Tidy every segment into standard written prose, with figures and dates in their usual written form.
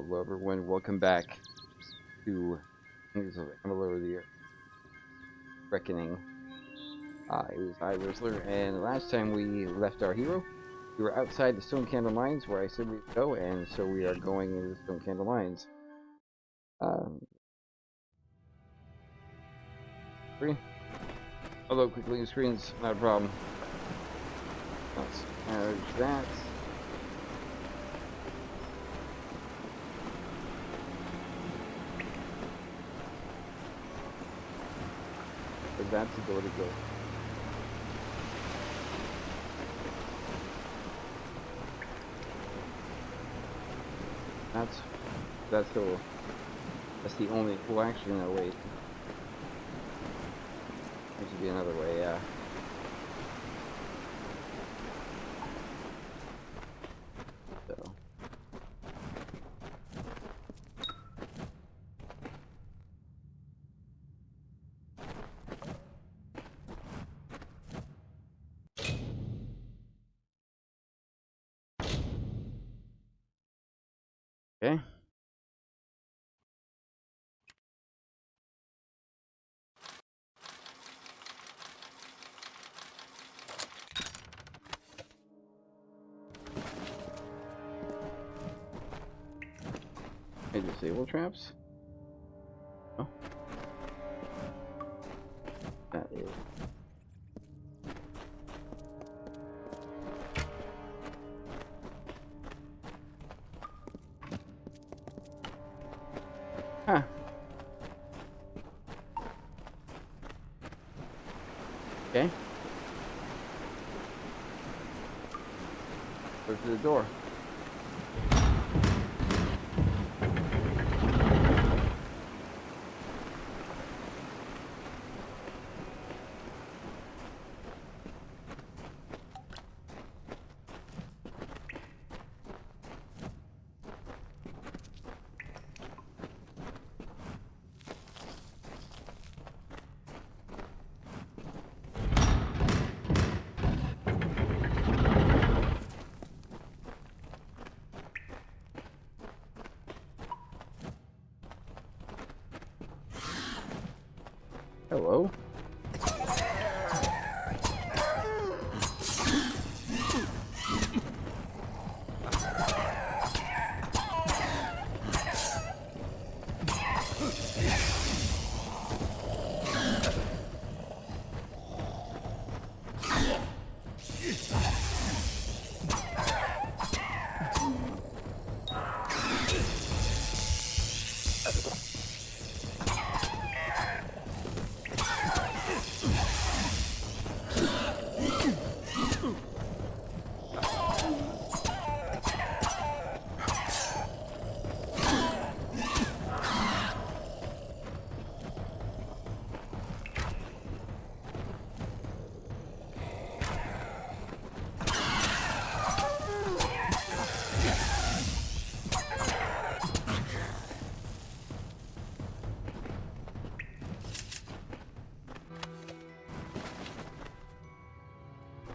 Hello everyone, welcome back to Kingdoms of Amalur the Reckoning. It was I, Rizzler, and the last time we left our hero, we were outside the Stone Candle Mines where I said we'd go, and so we are going into the Stone Candle Mines. Screen? Although quickly the screen's not a problem. Let's manage that. That's the door to go. That's the only. Well, actually, no. Wait. There should be another way. Yeah. So. Okay. Hey, disable traps? Oh. That is. Huh. Okay. Go to the door. Hello?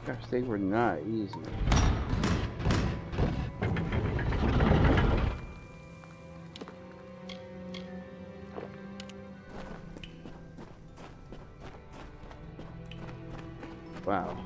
Gosh, they were not easy. Wow.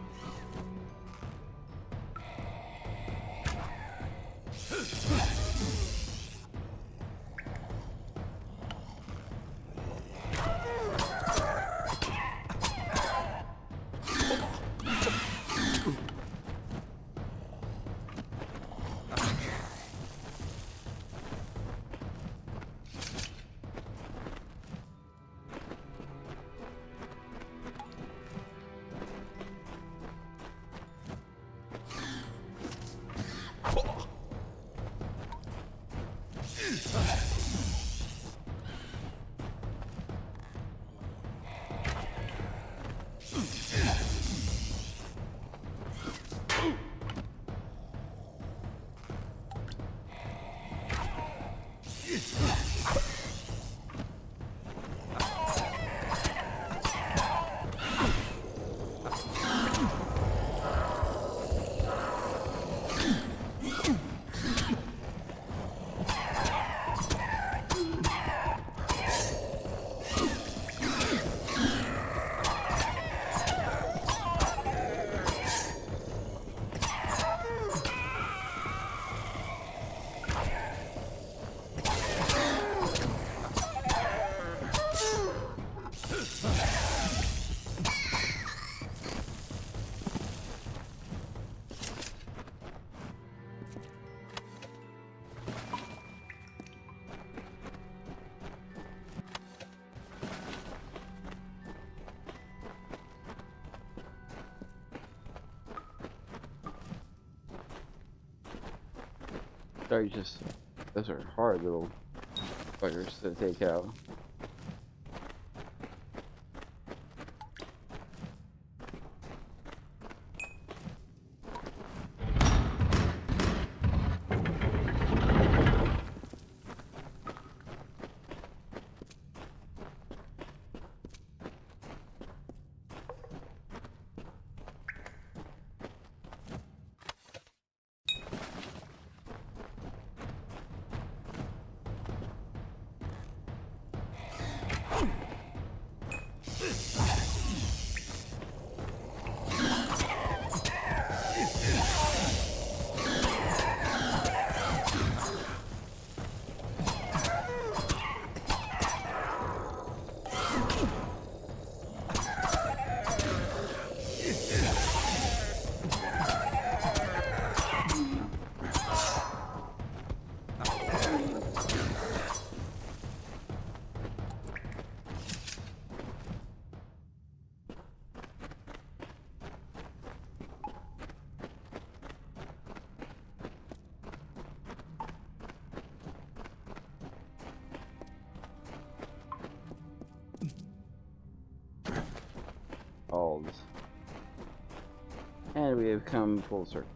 Sorry, just those are hard little buggers to take out. And we have come full circle.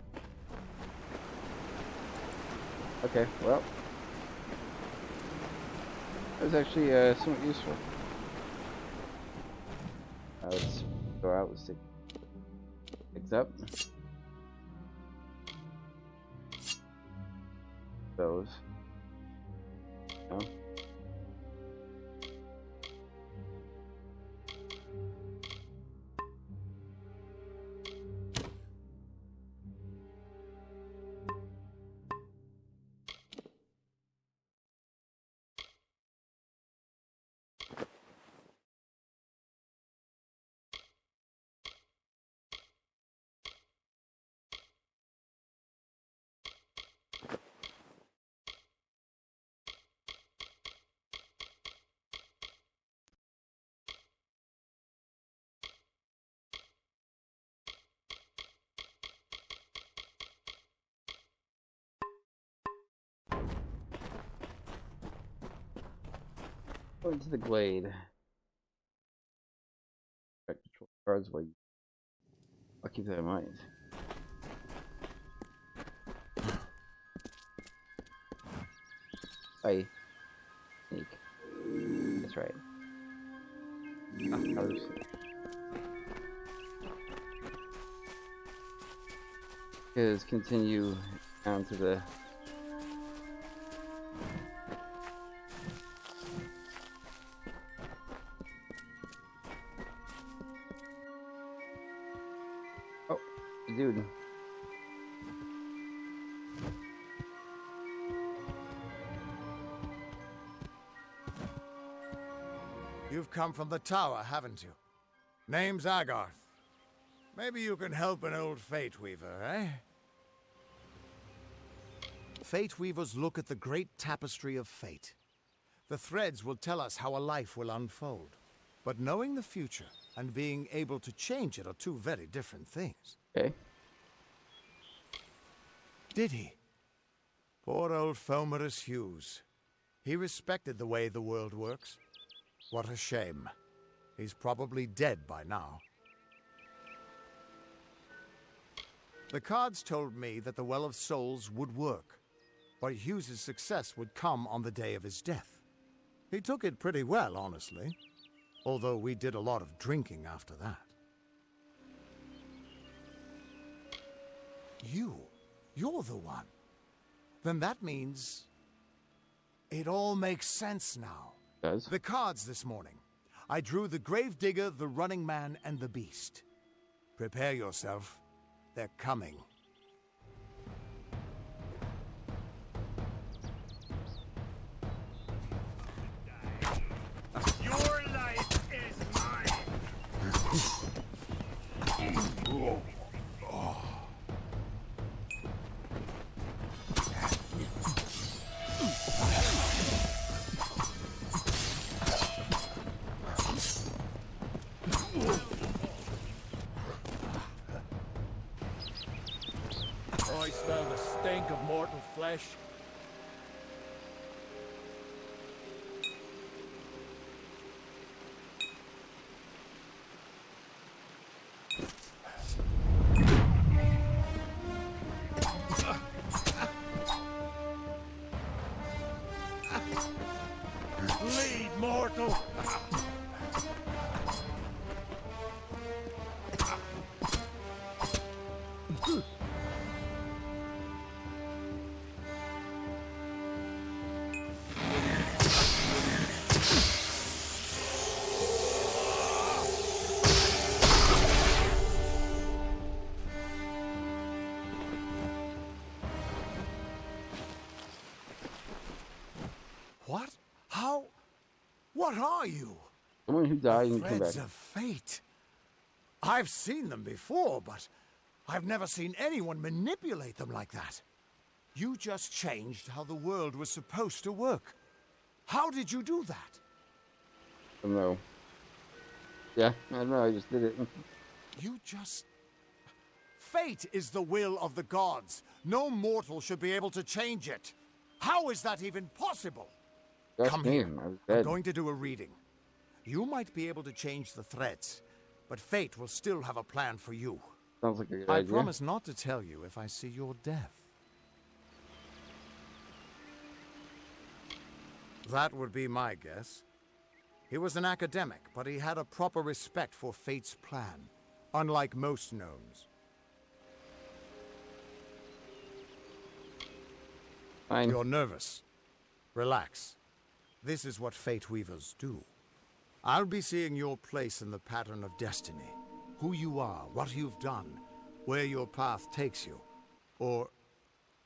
Okay, well, that was actually somewhat useful. Let's go out, let's take things up. Those. No. Go into the glade. Back control cards while you. I'll keep that in mind. Bye. Sneak. That's right. I was... Is continue down to the. Oh, dude. You've come from the tower, haven't you? Name's Agarth. Maybe you can help an old Fate Weaver, eh? Fate Weavers look at the great tapestry of fate. The threads will tell us how a life will unfold. But knowing the future and being able to change it are two very different things. Okay. Did he? Poor old Fomerus Hughes. He respected the way the world works. What a shame. He's probably dead by now. The cards told me that the Well of Souls would work, but Hughes's success would come on the day of his death. He took it pretty well, honestly, although we did a lot of drinking after that. You're the one. Then that means it all makes sense now. Does. The cards this morning. I drew the Gravedigger, the Running Man, and the Beast. Prepare yourself. They're coming. Your life is mine. Lead, mortal! What? How? What are you? Someone who died and came back. Threads of fate. I've seen them before, but I've never seen anyone manipulate them like that. You just changed how the world was supposed to work. How did you do that? I don't know. Yeah, I don't know. I just did it. You just... Fate is the will of the gods. No mortal should be able to change it. How is that even possible? That's Come me. here. I was I'm dead. going to do a reading. You might be able to change the threads, but fate will still have a plan for you. Sounds like a good I idea. promise not to tell you if I see your death. That would be my guess. He was an academic, but he had a proper respect for fate's plan, unlike most gnomes. Fine. You're nervous. Relax. This is what fate weavers do. I'll be seeing your place in the pattern of destiny. Who you are, what you've done, where your path takes you. Or,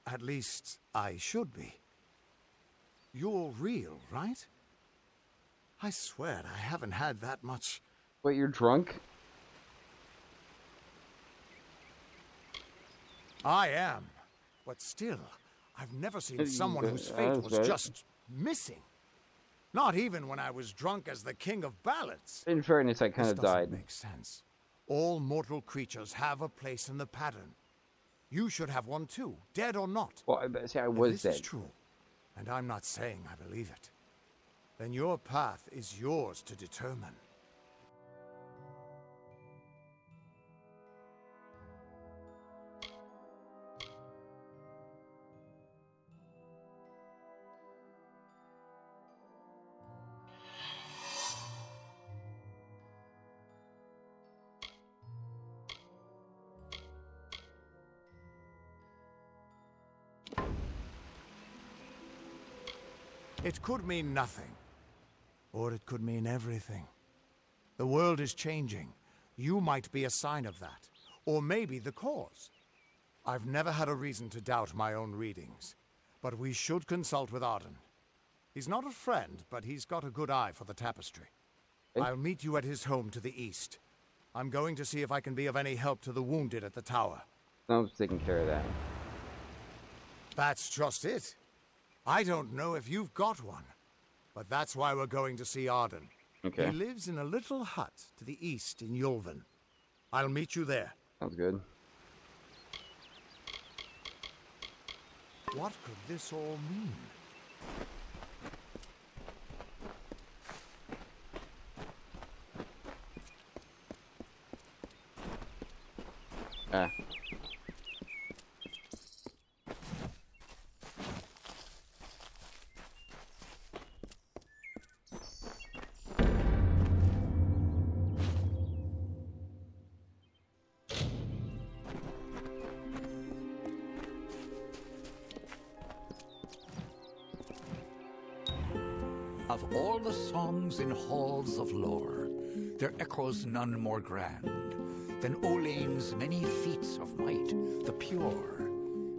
at least, I should be. You're real, right? I swear I haven't had that much... Wait, you're drunk? I am. But still, I've never seen someone whose fate That's was right. just missing. Not even when I was drunk as the king of ballads. In fairness, I kind This of doesn't died. make sense. All mortal creatures have a place in the pattern. You should have one too, dead or not. Well, see, I If was this dead. is true, and I'm not saying I believe it, then your path is yours to determine. It could mean nothing, or it could mean everything. The world is changing. You might be a sign of that, or maybe the cause. I've never had a reason to doubt my own readings, but we should consult with Arden. He's not a friend, but he's got a good eye for the tapestry. Okay. I'll meet you at his home to the east. I'm going to see if I can be of any help to the wounded at the tower. I'm taking care of that. That's just it. I don't know if you've got one, but that's why we're going to see Arden. Okay. He lives in a little hut to the east in Yulven. I'll meet you there. Sounds good. What could this all mean? Ah. Of all the songs in halls of lore, there echoes none more grand than Olane's many feats of might, the pure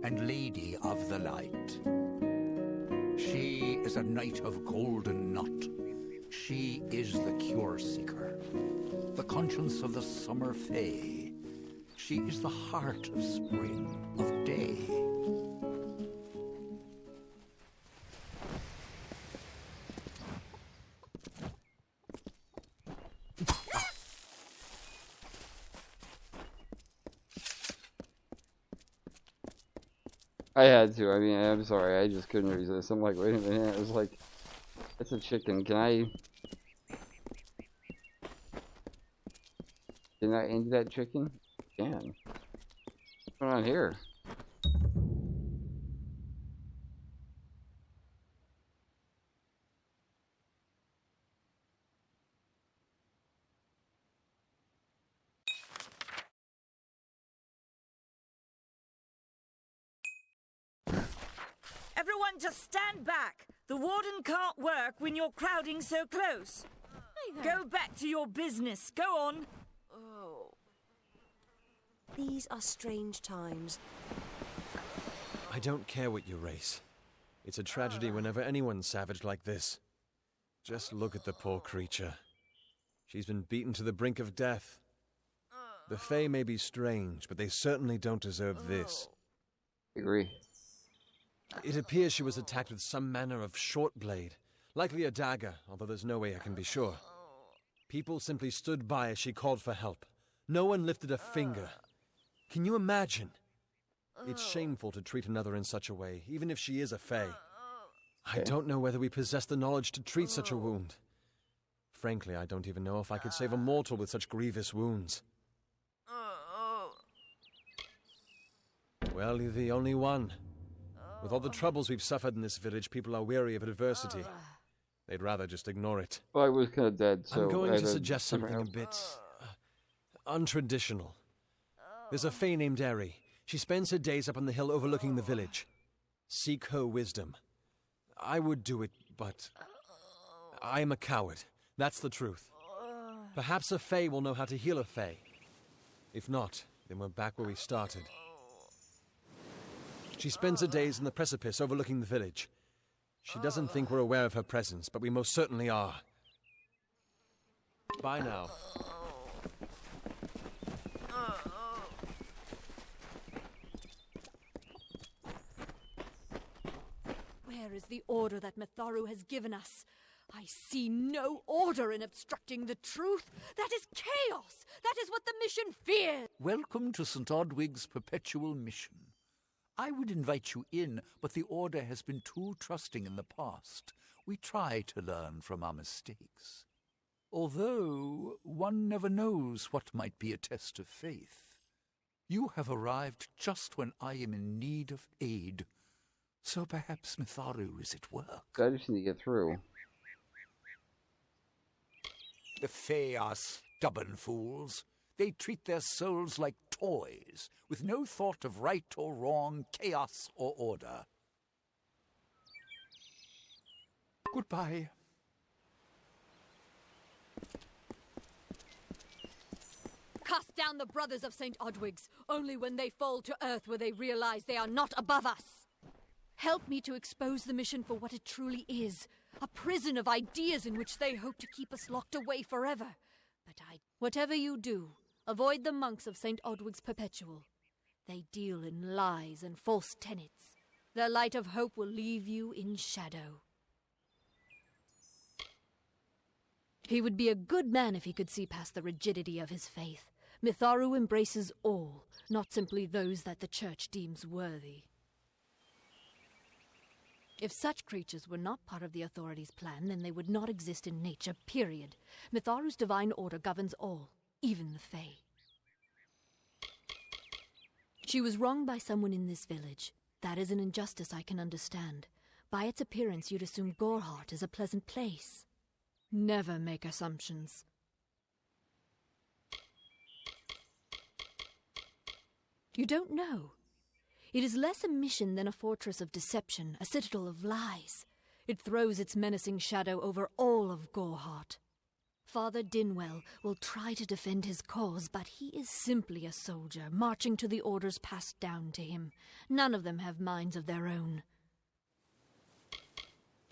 and lady of the light. She is a knight of golden knot. She is the cure seeker, the conscience of the summer fae. She is the heart of spring, of day. I had to. I mean, I'm sorry. I just couldn't resist. I'm like, wait a minute. It was like, it's a chicken. Can I end that chicken? I can. What's going on here? Everyone just stand back. The warden can't work when you're crowding so close. Go back to your business. Go on. Oh. These are strange times. I don't care what you race. It's a tragedy whenever anyone's savaged like this. Just look at the poor creature. She's been beaten to the brink of death. The Fae may be strange, but they certainly don't deserve this. Agree. It appears she was attacked with some manner of short blade, likely a dagger, although there's no way I can be sure. People simply stood by as she called for help. No one lifted a finger. Can you imagine? It's shameful to treat another in such a way, even if she is a Fae. I don't know whether we possess the knowledge to treat such a wound. Frankly, I don't even know if I could save a mortal with such grievous wounds. Well, you're the only one. With all the troubles we've suffered in this village, people are weary of adversity. They'd rather just ignore it. Well, I was kind of dead, so... I'm going I to had suggest something a bit... untraditional. There's a Fae named Eri. She spends her days up on the hill overlooking the village. Seek her wisdom. I would do it, but... I am a coward. That's the truth. Perhaps a Fae will know how to heal a Fae. If not, then we're back where we started. She spends her days in the precipice overlooking the village. She doesn't think we're aware of her presence, but we most certainly are. Bye now. Where is the order that Mitharu has given us? I see no order in obstructing the truth. That is chaos. That is what the mission fears. Welcome to St. Odwig's perpetual mission. I would invite you in, but the Order has been too trusting in the past. We try to learn from our mistakes. Although one never knows what might be a test of faith. You have arrived just when I am in need of aid. So perhaps Mitharu is at work. I just need to get through. The Fae are stubborn fools. They treat their souls like toys, with no thought of right or wrong, chaos or order. Goodbye. Cast down the brothers of St. Odwig's. Only when they fall to earth will they realize they are not above us. Help me to expose the mission for what it truly is. A prison of ideas in which they hope to keep us locked away forever. But whatever you do, avoid the monks of St. Odwig's Perpetual. They deal in lies and false tenets. Their light of hope will leave you in shadow. He would be a good man if he could see past the rigidity of his faith. Mitharu embraces all, not simply those that the Church deems worthy. If such creatures were not part of the authorities' plan, then they would not exist in nature, period. Mitharu's divine order governs all, even the Fae. She was wronged by someone in this village. That is an injustice I can understand. By its appearance, you'd assume Goreheart is a pleasant place. Never make assumptions. You don't know. It is less a mission than a fortress of deception, a citadel of lies. It throws its menacing shadow over all of Goreheart. Father Dinwell will try to defend his cause, but he is simply a soldier, marching to the orders passed down to him. None of them have minds of their own.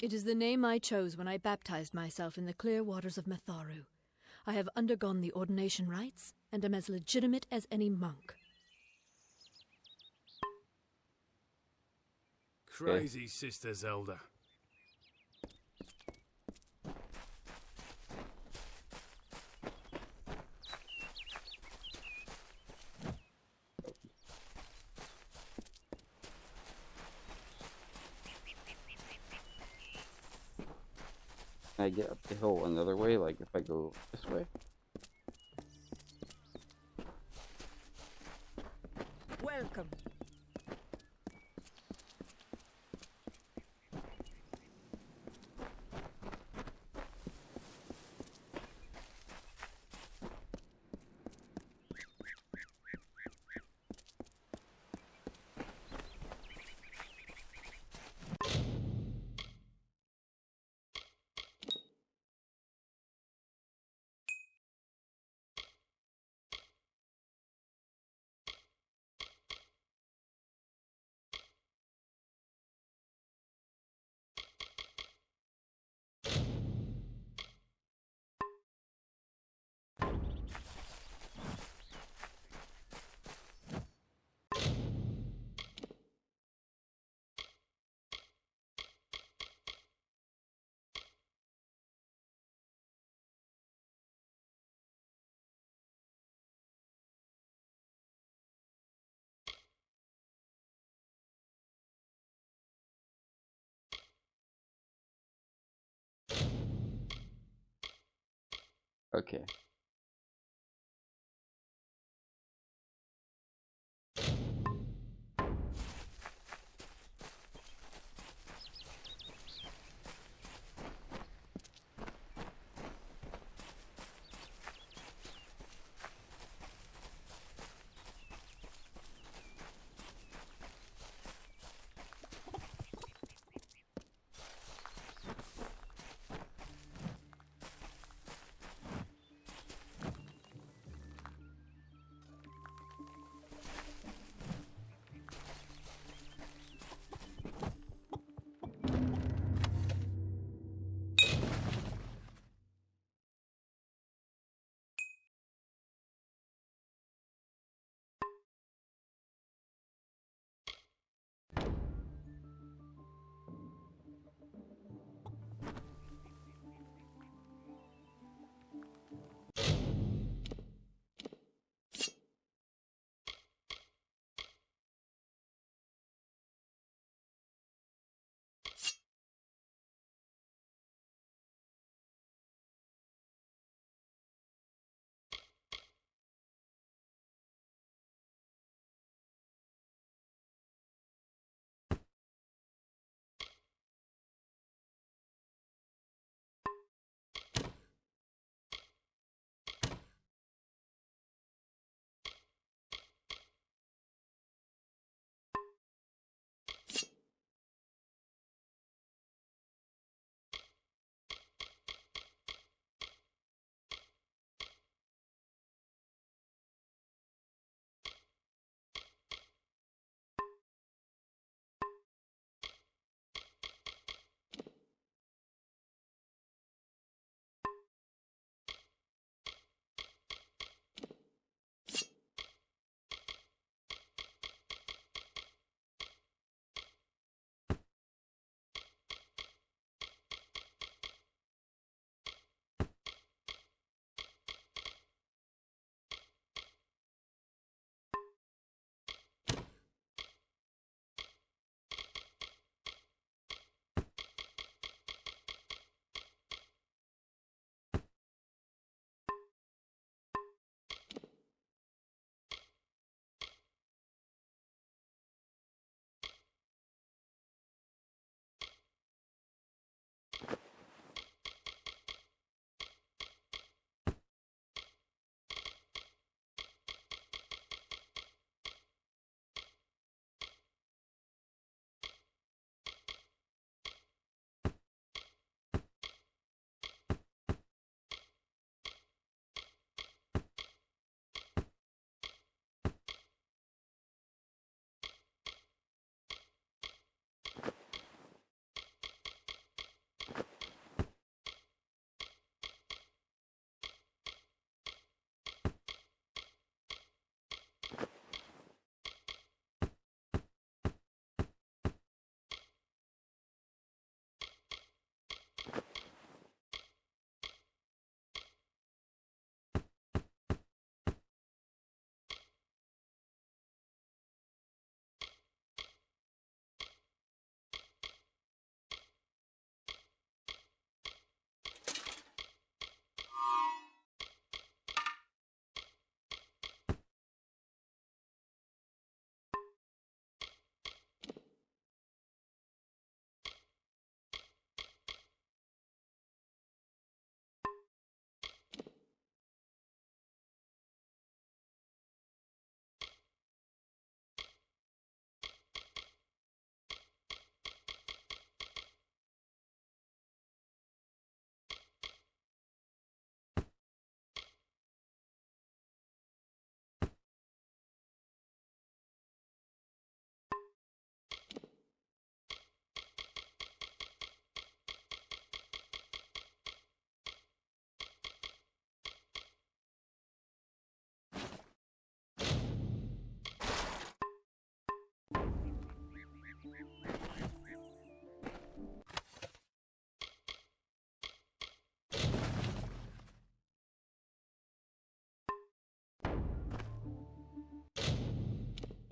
It is the name I chose when I baptized myself in the clear waters of Mitharu. I have undergone the ordination rites, and am as legitimate as any monk. Crazy Sister Zelda. Can I get up the hill another way, like if I go this way? Welcome. Okay.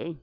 Okay.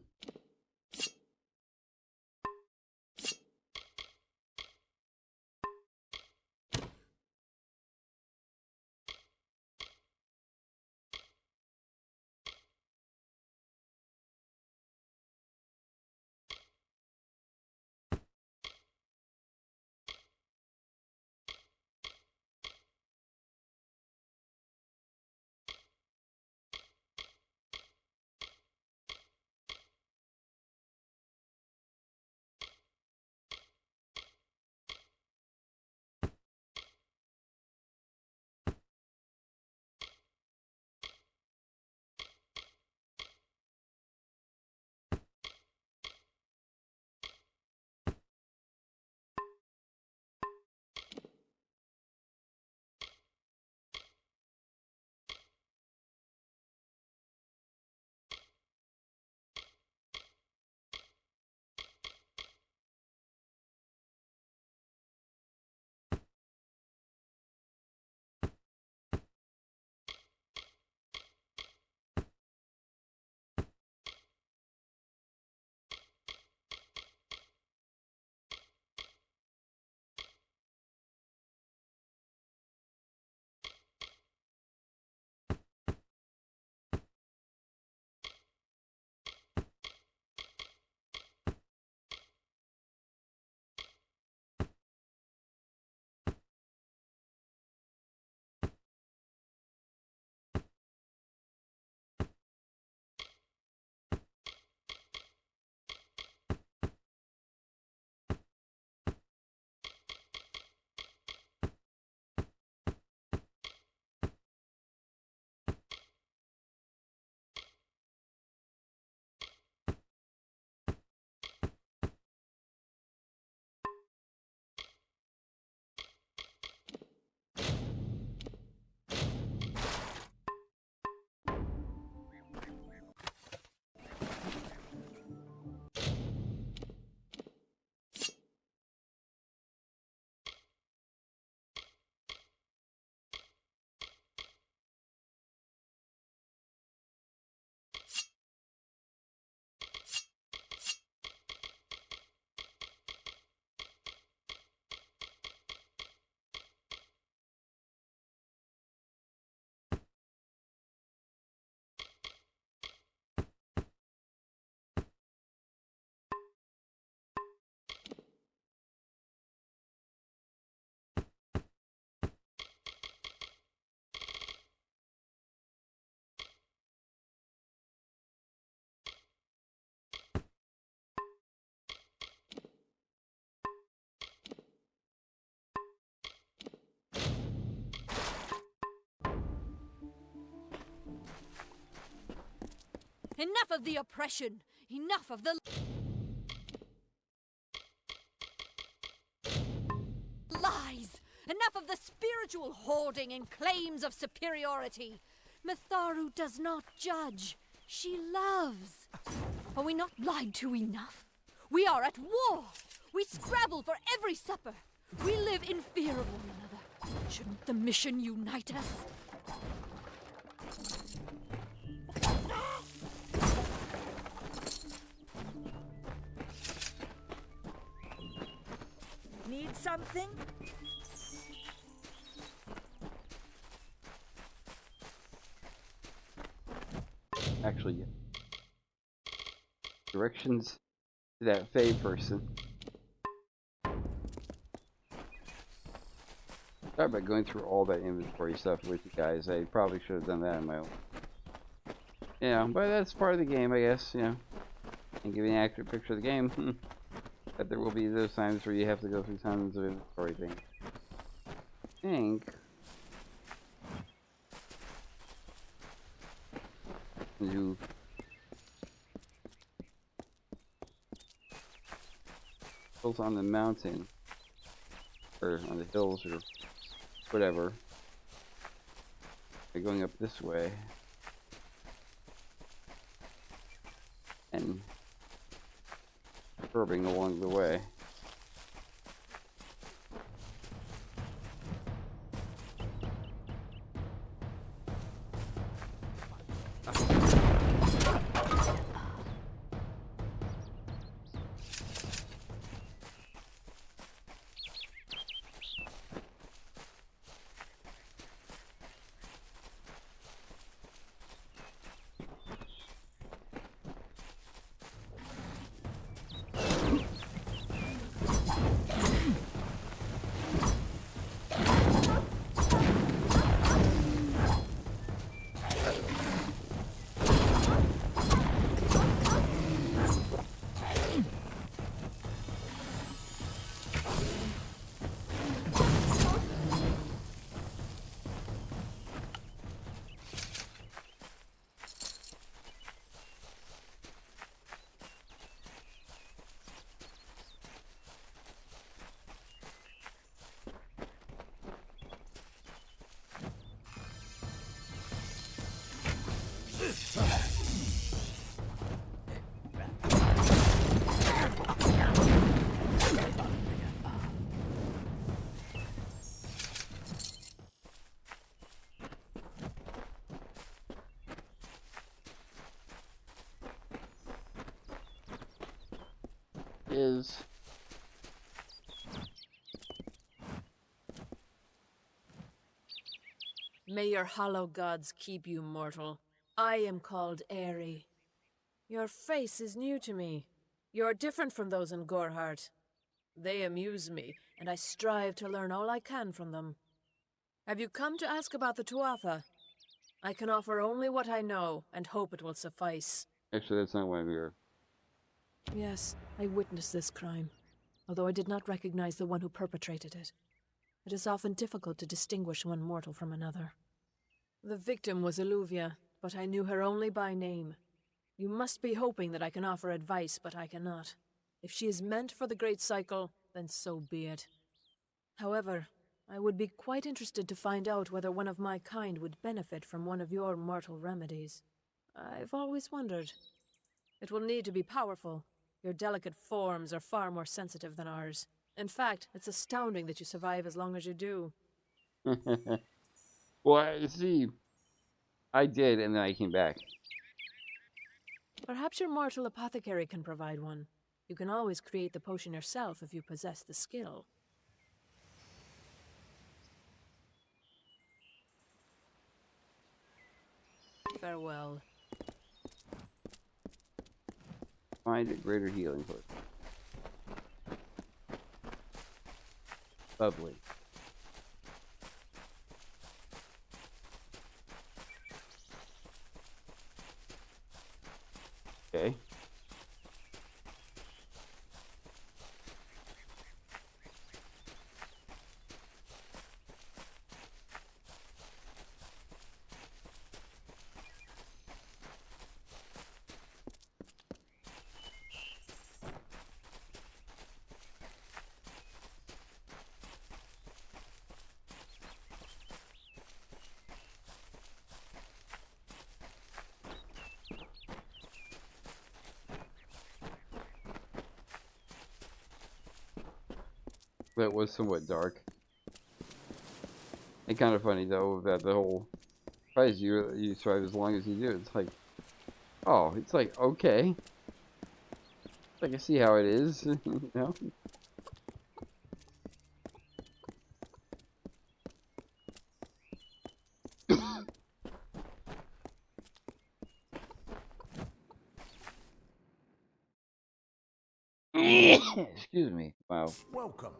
Enough of the oppression! Enough of the lies! Enough of the spiritual hoarding and claims of superiority! Matharu does not judge. She loves. Are we not lied to enough? We are at war! We scrabble for every supper! We live in fear of one another. Shouldn't the mission unite us? Need something? Actually, yeah. Directions to that Fae person. Sorry about going through all that inventory stuff with you guys. I probably should have done that on my own. Yeah, but that's part of the game, I guess, you know. And giving an accurate picture of the game. But there will be those times where you have to go through tons of inventory things. I think you built on the mountain or on the hills or whatever. By going up this way and curbing along the way. Is May your hollow gods keep you mortal. I am called Aerie. Your face is new to me. You're different from those in Gorhart. They amuse me, and I strive to learn all I can from them. Have you come to ask about the Tuatha? I can offer only what I know, and hope it will suffice. actually that's not why we are. Yes, I witnessed this crime, although I did not recognize the one who perpetrated it. It is often difficult to distinguish one mortal from another. The victim was Illuvia, but I knew her only by name. You must be hoping that I can offer advice, but I cannot. If she is meant for the Great Cycle, then so be it. However, I would be quite interested to find out whether one of my kind would benefit from one of your mortal remedies. I've always wondered. It will need to be powerful. Your delicate forms are far more sensitive than ours. In fact, it's astounding that you survive as long as you do. Well, see, I did, and then I came back. Perhaps your mortal apothecary can provide one. You can always create the potion yourself if you possess the skill. Farewell. Find a greater healing potion. Lovely. Okay. that was somewhat dark. And kind of funny though that the whole surprise you survive as long as you do. It's like, oh, it's like okay. I can see how it is, you know. Excuse me. Wow. Welcome.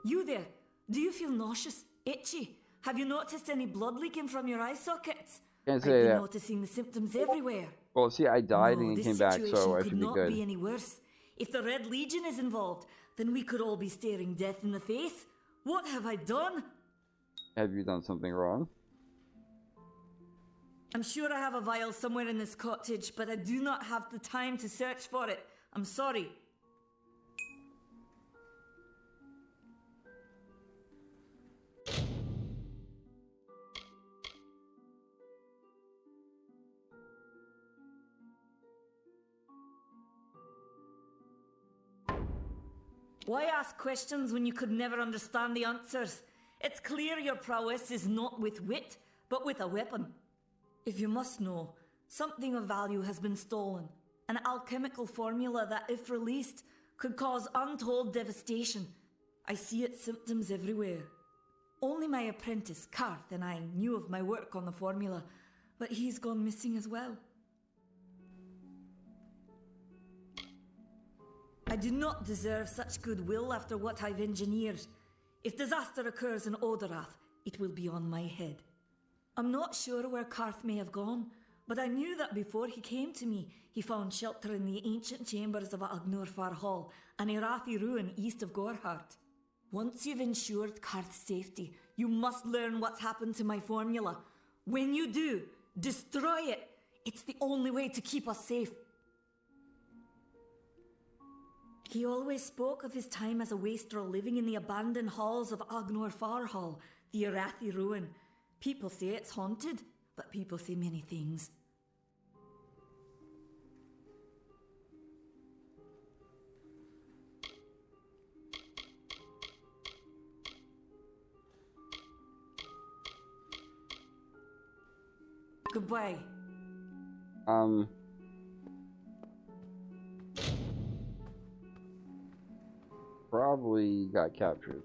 You there? Do you feel nauseous? Itchy? Have you noticed any blood leaking from your eye sockets? Can't I've say been that. noticing the symptoms everywhere. Well, see, I died No, and this came back, so situation I could should be not good. be any worse. If the Red Legion is involved, then we could all be staring death in the face. What have I done? Have you done something wrong? I'm sure I have a vial somewhere in this cottage, but I do not have the time to search for it. I'm sorry. Why ask questions when you could never understand the answers? It's clear your prowess is not with wit, but with a weapon. If you must know, something of value has been stolen. An alchemical formula that, if released, could cause untold devastation. I see its symptoms everywhere. Only my apprentice, Karth, and I knew of my work on the formula, but he's gone missing as well. I do not deserve such goodwill after what I've engineered. If disaster occurs in Odorath, it will be on my head. I'm not sure where Karth may have gone, but I knew that before he came to me, he found shelter in the ancient chambers of Agnurfar Hall, an Irathi ruin east of Gorhart. Once you've ensured Karth's safety, you must learn what's happened to my formula. When you do, destroy it. It's the only way to keep us safe. He always spoke of his time as a wastrel living in the abandoned halls of Agnurfar Hall, the Irathi ruin. People say it's haunted, but people say many things. Goodbye. Probably got captured.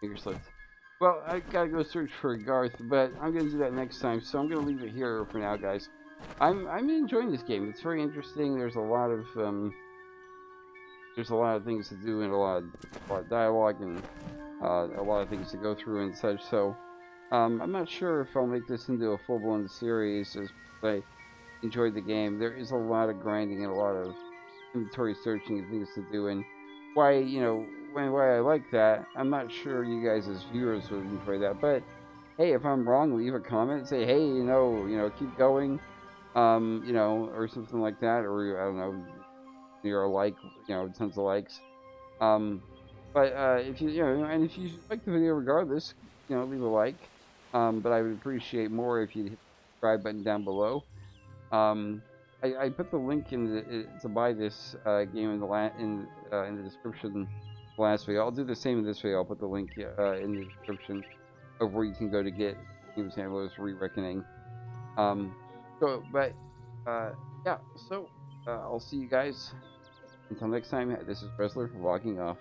Finger slipped. Well, I gotta go search for Garth, but I'm gonna do that next time, so I'm gonna leave it here for now, guys. I'm enjoying this game. It's very interesting. There's a lot of things to do and a lot of dialogue and a lot of things to go through and such. So I'm not sure if I'll make this into a full-blown series, as I enjoyed the game. There is a lot of grinding and a lot of inventory searching and things to do, and why I like that, I'm not sure you guys as viewers would enjoy that. But hey, if I'm wrong, leave a comment. Say, hey, keep going. Or something like that, or I don't know, you're a like, tons of likes. But if and if you like the video regardless, leave a like. But I would appreciate more if you hit the subscribe button down below. I put the link to buy this game in the description last video. I'll do the same in this video. I'll put the link in the description of where you can go to get Kingdoms of Amalur Re-Reckoning. Yeah, so I'll see you guys until next time. This is Wrestler logging off.